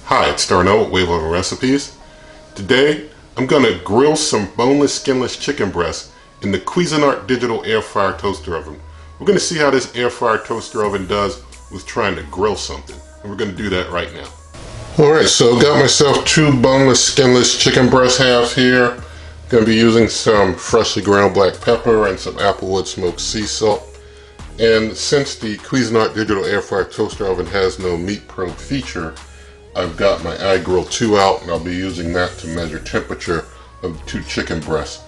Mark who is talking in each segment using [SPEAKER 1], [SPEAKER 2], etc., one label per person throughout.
[SPEAKER 1] Hi, it's Darnell with Wave Over Recipes. Today, I'm going to grill some boneless, skinless chicken breasts in the Cuisinart digital air fryer toaster oven. We're going to see how this air fryer toaster oven does with trying to grill something. And we're going to do that right now. Alright, so got myself two boneless, skinless chicken breast halves here. Going to be using some freshly ground black pepper and some applewood smoked sea salt. And since the Cuisinart digital air fryer toaster oven has no meat probe feature, I've got my iGrill 2 out, and I'll be using that to measure temperature of the two chicken breasts.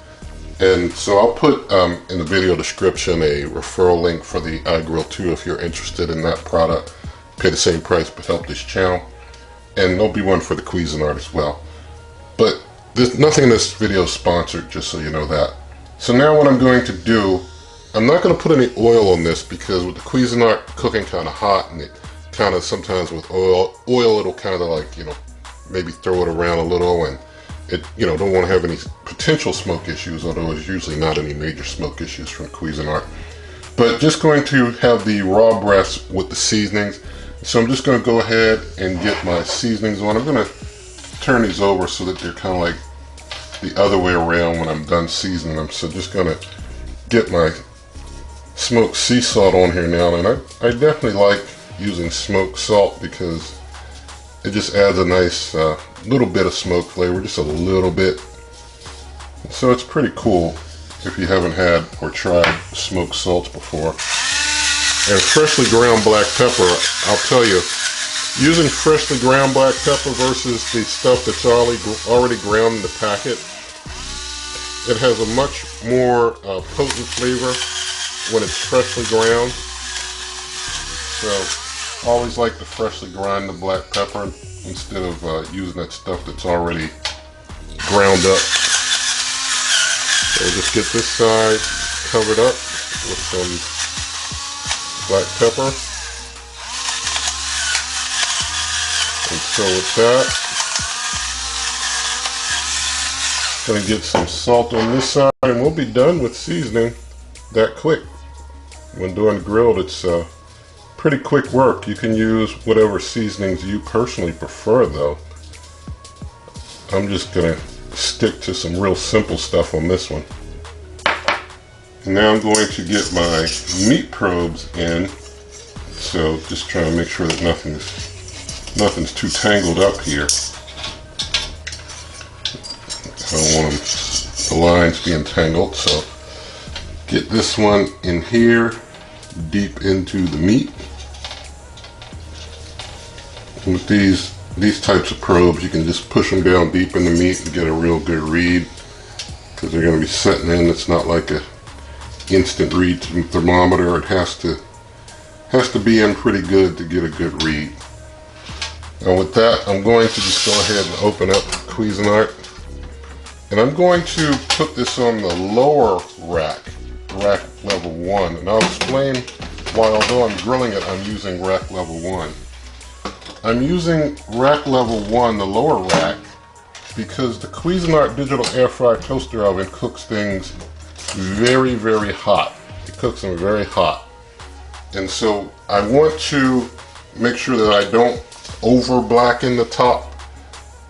[SPEAKER 1] And so I'll put in the video description a referral link for the iGrill 2 if you're interested in that product. Pay the same price but help this channel. And there'll be one for the Cuisinart as well. But there's nothing in this video is sponsored, just so you know that. So now what I'm going to do, I'm not going to put any oil on this because with the Cuisinart cooking kind of hot, and it kind of sometimes with oil it'll kind of like, maybe throw it around a little, and it, don't want to have any potential smoke issues, although there's usually not any major smoke issues from Cuisinart. But just going to have the raw breasts with the seasonings. So I'm just going to go ahead and get my seasonings on. I'm going to turn these over so that they're kind of like the other way around when I'm done seasoning them. So just going to get my smoked sea salt on here now, and I definitely like using smoked salt because it just adds a nice little bit of smoke flavor, just a little bit. So it's pretty cool if you haven't had or tried smoked salts before. And freshly ground black pepper, I'll tell you, using freshly ground black pepper versus the stuff that's already ground in the packet, it has a much more potent flavor when it's freshly ground. So always like to freshly grind the black pepper instead of using that stuff that's already ground up. So just get this side covered up with some black pepper. And so with that, gonna get some salt on this side, and we'll be done with seasoning that quick. When doing grilled, it's pretty quick work. You can use whatever seasonings you personally prefer though. I'm just gonna stick to some real simple stuff on this one. And now I'm going to get my meat probes in. So just trying to make sure that nothing's too tangled up here. I don't want the lines being tangled, so get this one in here, deep into the meat. With these types of probes, you can just push them down deep in the meat and get a real good read, because they're going to be setting in. It's not like a instant read thermometer. It has to be in pretty good to get a good read. And with that, I'm going to just go ahead and open up Cuisinart, and I'm going to put this on the lower rack level 1, and I'll explain why, although I'm grilling it, I'm using rack level 1. I'm using rack level 1, the lower rack, because the Cuisinart digital air fryer toaster oven cooks things very, very hot. It cooks them very hot. And so I want to make sure that I don't over blacken the top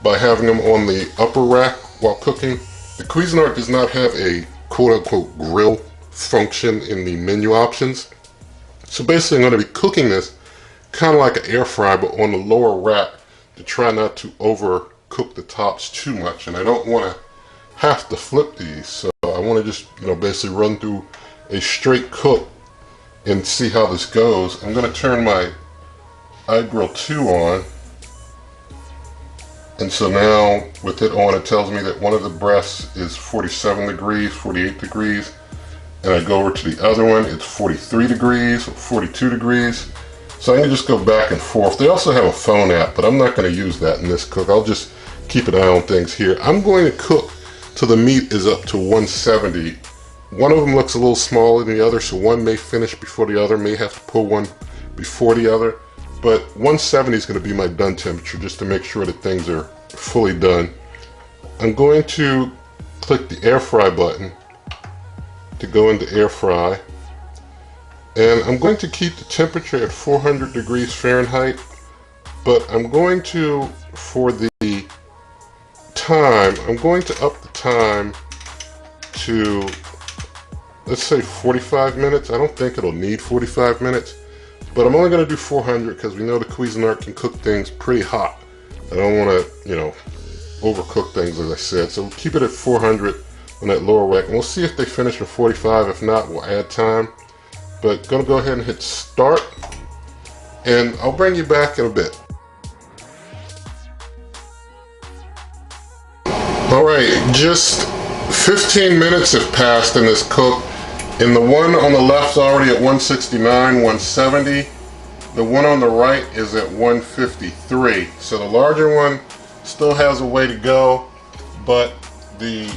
[SPEAKER 1] by having them on the upper rack while cooking. The Cuisinart does not have a quote-unquote grill function in the menu options. So basically I'm going to be cooking this kind of like an air fry, but on the lower rack to try not to overcook the tops too much. And I don't want to have to flip these, so I want to just basically run through a straight cook and see how this goes. I'm going to turn my iGrill 2 on, and so now with it on, it tells me that one of the breasts is 47 degrees, 48 degrees, and I go over to the other one, it's 43 degrees, or 42 degrees. So I can just go back and forth. They also have a phone app, but I'm not going to use that in this cook. I'll just keep an eye on things here. I'm going to cook till the meat is up to 170. One of them looks a little smaller than the other, so one may finish before the other, may have to pull one before the other. But 170 is going to be my done temperature, just to make sure that things are fully done. I'm going to click the air fry button to go into air fry. And I'm going to keep the temperature at 400 degrees Fahrenheit but I'm going to, for the time, I'm going to up the time to, let's say 45 minutes. I don't think it'll need 45 minutes, but I'm only going to do 400 because we know the Cuisinart can cook things pretty hot. I don't want to, you know, overcook things, as I said. So we'll keep it at 400 on that lower rack, and we'll see if they finish in 45. If not, we'll add time. But gonna go ahead and hit start, and I'll bring you back in a bit. All right, just 15 minutes have passed in this cook, and the one on the left's already at 169, 170. The one on the right is at 153. So the larger one still has a way to go, but the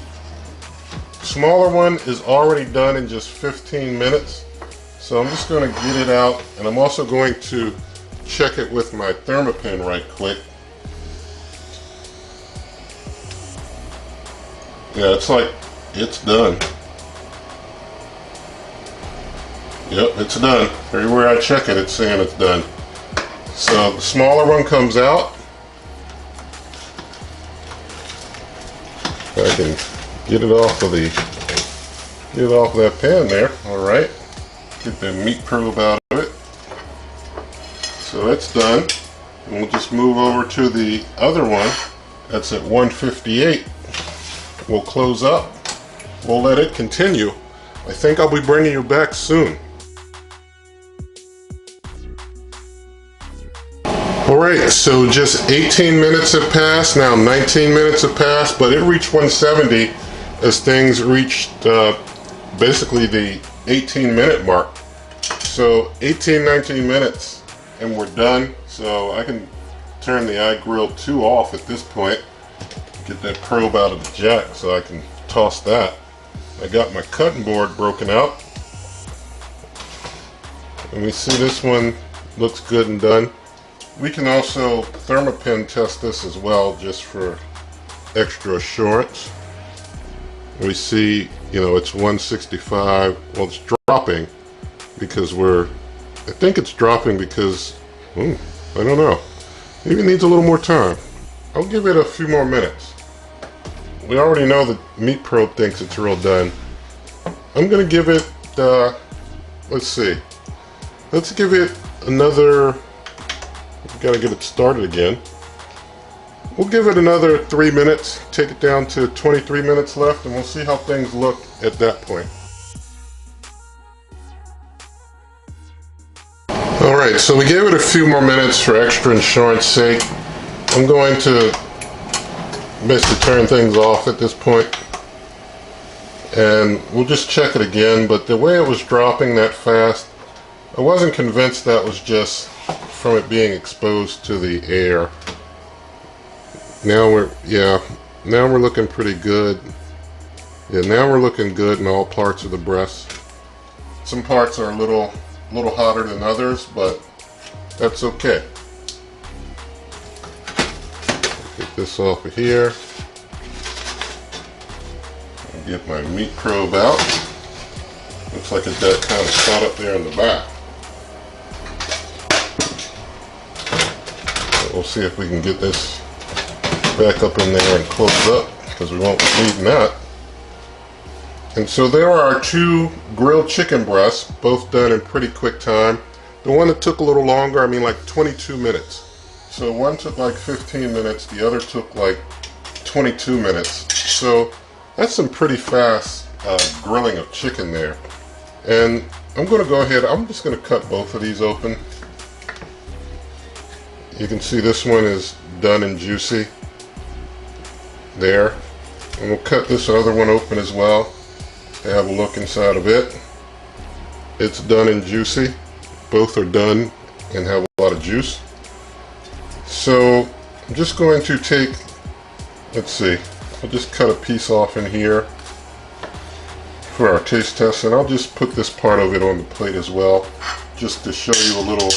[SPEAKER 1] smaller one is already done in just 15 minutes. So I'm just going to get it out, and I'm also going to check it with my Thermopin right quick. Yeah, it's like, it's done. Yep, it's done. Everywhere I check it, it's saying it's done. So the smaller one comes out. I can get it off of that pan there. All right, get the meat probe out of it. So that's done. And we'll just move over to the other one. That's at 158. We'll close up. We'll let it continue. I think I'll be bringing you back soon. Alright, so just 18 minutes have passed, now 19 minutes have passed, but it reached 170 as things reached basically the 18-minute mark. So 18, 19 minutes and we're done. So I can turn the iGrill 2 off at this point. Get that probe out of the jack so I can toss that. I got my cutting board broken out. And we see this one looks good and done. We can also Thermopin test this as well, just for extra assurance. We see, you know, it's 165. Well, it's dropping because I think it's dropping because, I don't know. Maybe it needs a little more time. I'll give it a few more minutes. We already know the meat probe thinks it's real done. I'm gonna give it, let's see. Let's give it another, gotta get it started again. We'll give it another 3 minutes, take it down to 23 minutes left, and we'll see how things look at that point. Alright, so we gave it a few more minutes for extra insurance sake. I'm going to basically turn things off at this point, and we'll just check it again. But the way it was dropping that fast, I wasn't convinced that was just from it being exposed to the air. Now we're looking pretty good. Yeah, now we're looking good in all parts of the breast. Some parts are a little hotter than others, but that's okay. Get this off of here. Get my meat probe out. Looks like it got kind of caught up there in the back. We'll see if we can get this back up in there and close up, because we won't be needing that. And so there are our two grilled chicken breasts, both done in pretty quick time. The one that took a little longer, I mean like 22 minutes. So one took like 15 minutes, the other took like 22 minutes. So that's some pretty fast grilling of chicken there. And I'm going to go ahead, I'm just going to cut both of these open. You can see this one is done and juicy there. And we'll cut this other one open as well to have a look inside of it. It's done and juicy. Both are done and have a lot of juice. So I'm just going to take, let's see, I'll just cut a piece off in here for our taste test, and I'll just put this part of it on the plate as well, just to show you a little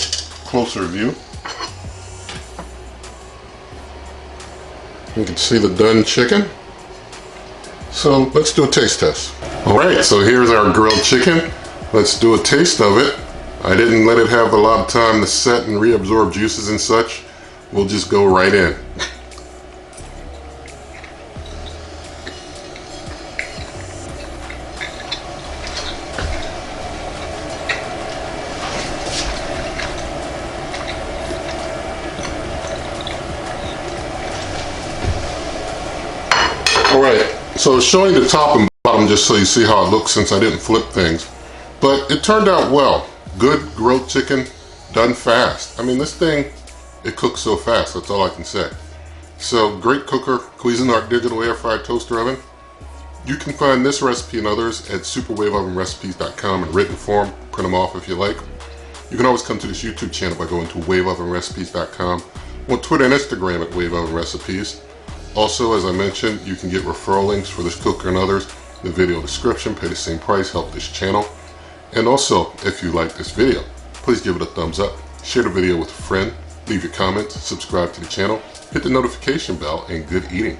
[SPEAKER 1] closer view. You can see the done chicken. So let's do a taste test. Alright, so here's our grilled chicken. Let's do a taste of it. I didn't let it have a lot of time to set and reabsorb juices and such. we'll just go right in. Alright, so showing the top and bottom just so you see how it looks since I didn't flip things. But it turned out well. Good grilled chicken, done fast. I mean, this thing, it cooks so fast, that's all I can say. So, great cooker, Cuisinart digital air fryer toaster oven. You can find this recipe and others at superwaveovenrecipes.com in written form. Print them off if you like. You can always come to this YouTube channel by going to waveovenrecipes.com, on Twitter and Instagram at waveovenrecipes. Also, as I mentioned, you can get referral links for this cooker and others in the video description. Pay the same price, help this channel. And also, if you like this video, please give it a thumbs up, share the video with a friend, leave your comments, subscribe to the channel, hit the notification bell, and good eating.